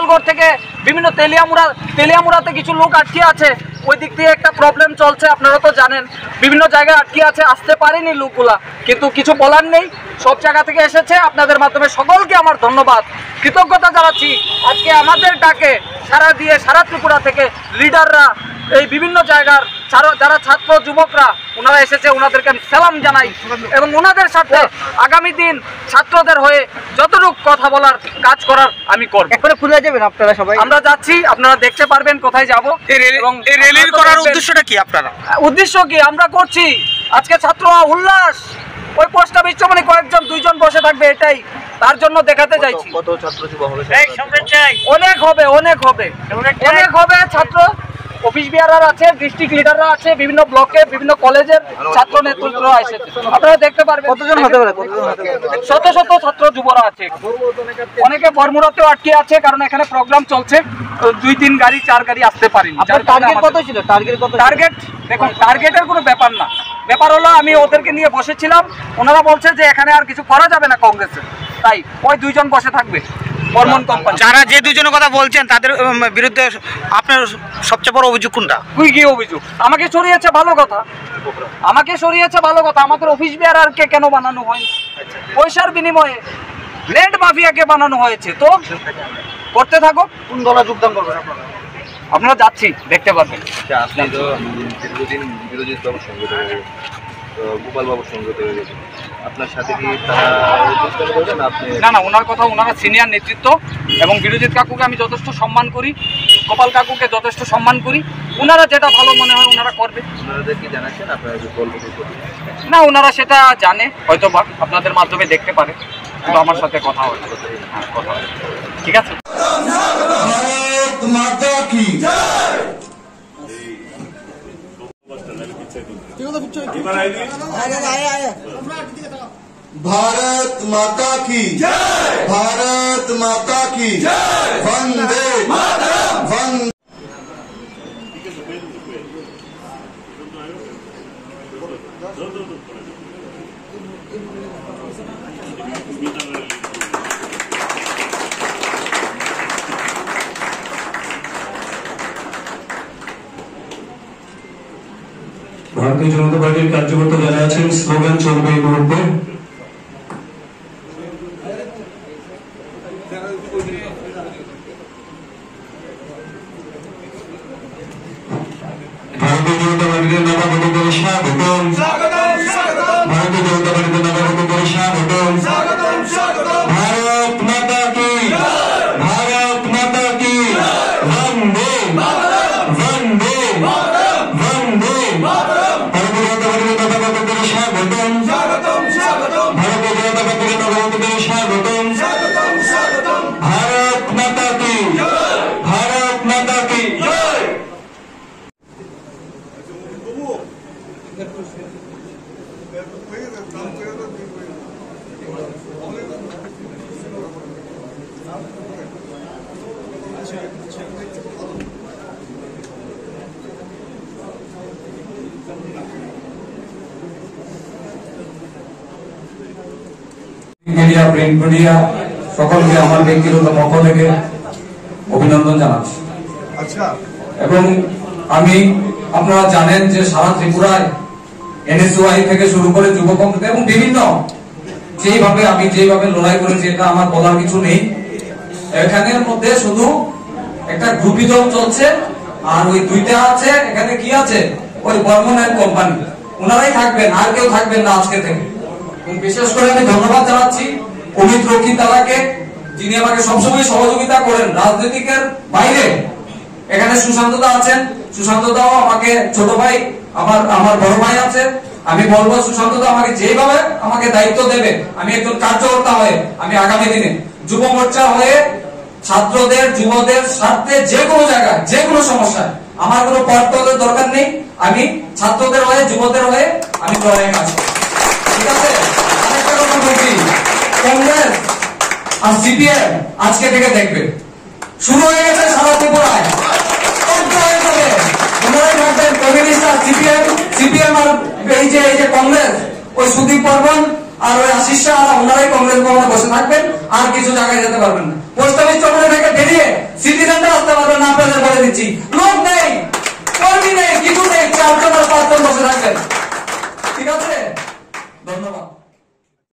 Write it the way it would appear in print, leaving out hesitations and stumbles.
গোপালগড় থেকে বিভিন্ন তেলিয়ামুড়াতে কিছু লোক আটকে আছে, ওই দিক দিয়ে একটা প্রবলেম চলছে, আপনারা তো জানেন। বিভিন্ন জায়গায় আটকে আছে, আসতে পারেনি লোকগুলা, কিন্তু কিছু বলার নেই, সব জায়গা থেকে এসেছে। আপনাদের মাধ্যমে সকলকে আমার ধন্যবাদ, কৃতজ্ঞতা জানাচ্ছি। আজকে আমাদের ডাকে সারা দিয়ে সারা ত্রিপুরা থেকে লিডাররা, এই বিভিন্ন জায়গার যারা ছাত্র যুবকরা ওনারা এসেছে, ওনাদেরকে আমি সালাম জানাই এবং ওনাদের সাথে আগামী দিন ছাত্রদের হয়ে যতটুকু কথা বলার কাজ করার আমি করব। একবারে পুরো যাবেন আপনারা সবাই? আমরা যাচ্ছি, আপনারা দেখতে পারবেন কোথায় যাব। এবং এই র্যালির করার উদ্দেশ্যটা কি? আপনারা উদ্দেশ্য কি আমরা করছি আজকে ছাত্র উল্লাস, ওই পোস্ট অফিস মানে কয়েকজন দুইজন বসে থাকবে, এটাই তার জন্য দেখাতে চাইছি। কত ছাত্র যুব হবে? অনেক হবে ছাত্র, অফিস বিহার আছে, ডিস্ট্রিক্ট লিডাররা আছে, বিভিন্ন ব্লকের বিভিন্ন কলেজের ছাত্র নেতৃত্বরা এসেছে, আপনারা দেখতে পারবেন। কতজন হতে পারে? শত শত ছাত্র যুবরা আছে, অনেকে বরমুড়াতেও আটকে আছে, কারণ এখানে প্রোগ্রাম চলছে, 2-3 গাড়ি 4 গাড়ি আসতে পারেনি। টার্গেট কত ছিল? টার্গেট দেখুন, টার্গেটের কোনো ব্যাপার না, ব্যাপার হলো আমি ওদেরকে নিয়ে বসেছিলাম, ওনারা বলছে যে এখানে আর কিছু করা যাবে না কংগ্রেসের, তাই ওই 2 জন বসে থাকবে বর্মন কোম্পানি। যারা যে 2 জনের কথা বলছেন তাদের বিরুদ্ধে আপনার সবচেয়ে বড় অভিযোগ কোনটা? কি অভিযোগ? আমাকে সরিয়েছে, ভালো কথা, আমাকে সরিয়েছে, ভালো কথা। আমাদের অফিস বিহারকে কেন বানানো হয়? পয়সার বিনিময়ে ল্যান্ড মাফিয়াকে বানানো হয়েছে, তো করতে থাকো। কোন দলে যোগদান করবেন আপনারা? আপনারা যাচ্ছি, দেখতে পারবেন। আপনি তো দীর্ঘদিন বিরোধী বাবুর সঙ্গে গোপাল বাবুর সঙ্গে আপনার সাথে কি না, ওনার কথা, ওনারা সিনিয়র নেতৃত্ব এবং বিরোজিৎ কাকুকে আমি যথেষ্ট সম্মান করি, গোপাল কাকুকে যথেষ্ট সম্মান করি, ওনারা যেটা ভালো মনে হয় ওনারা করবে। ওনাদের কি জানাচ্ছেন আপনারা যে গল্প? না, ওনারা সেটা জানে হয়তো বা, আপনাদের মাধ্যমে দেখতে পারে, কিন্তু আমার সাথে কথা হয়, কথা হয়। ঠিক আছে। भारत माता की जय, भारत माता की जय, वंदे मातरम, वंदे। ভারতীয় জনতা পার্টির কার্যকর্তা যারা আছেন স্লোগান চলবে এই মুহূর্তে। ভারতীয় জনতা পার্টির নবাগতদের স্বাগতম, ভারতীয় জনতা পার্টির নবাগতদের স্বাগতম। ভারত মাতা কি, ভারত মাতা কি, বন্দে বন্দে বন্দে। ভারতীয় জনতা পার্টির নবাগতদের স্বাগতম, ভারতীয় জনতা পার্টির নবাগতদের স্বাগতম। ভারত মাতা কি, ভারত মাতা কি। মিডিয়া, প্রিন্ট মিডিয়া সকলকে আমার ব্যক্তিগত পক্ষ থেকে অভিনন্দন জানাচ্ছি। এবং আমি, আপনারা জানেন যে সারা ত্রিপুরায় এনএসইউআই থেকে শুরু করে যুব কংগ্রেস এবং বিভিন্ন আমি যেভাবে লড়াই করেছি, এটা আমার বলার কিছু নেই। এখানের মধ্যে শুধু একটা গ্রুপিজম চলছে, আর ওই 2টা আছে, এখানে কি আছে, ওই বর্মন এন্ড কোম্পানি, ওনারাই থাকবেন, আর কেউ থাকবেন না আজকে থেকে। বিশেষ করে আমি ধন্যবাদ জানাচ্ছি অমিত রক্ষিত দাদাকে, যিনি আমাকে সবসময় সহযোগিতা করেন রাজনীতিকের বাইরে। এখানে সুশান্ত দা আছেন, সুশান্ত দাও আমাকে ছোট ভাই, আমার বড় ভাই আছে। আমি বলবো সুশান্ত দা আমাকে যেভাবে আমাকে দায়িত্ব দেবে, আমি একজন কার্যকর্তা হয়ে আমি আগামী দিনে যুব মোর্চা হয়ে ছাত্রদের যুবদের স্বার্থে যে কোনো জায়গায় যে কোনো সমস্যায় আমার কোনো পদত্যাগের দরকার নেই, আমি ছাত্রদের হয়ে যুবদের হয়ে আমি লড়াই কাজ করব। ঠিক আছে। আরেকটা কথা বলছি, কংগ্রেস আর সিপিএম আজকে থেকে দেখবে শুরু হয়ে গেছে সারা ত্রিপুরায়, ওনারাই থাকবেন কমিউনিস্ট আর সিপিএম আর এই যে কংগ্রেস, ওই সুদীপ বর্মন আর ওই আশিস শাহ, ওনারাই কংগ্রেস ভবনে বসে থাকবেন, আর কিছু জায়গায় যেতে পারবেন না। পোস্ট অফিস চক্র থেকে বেরিয়ে সিটি সেন্টার আসতে পারবেন না, আপনাদের বলে দিচ্ছি। লোক নেই, কর্মী নেই, কিছু নেই, 4 জন আর 5 জন বসে থাকবেন।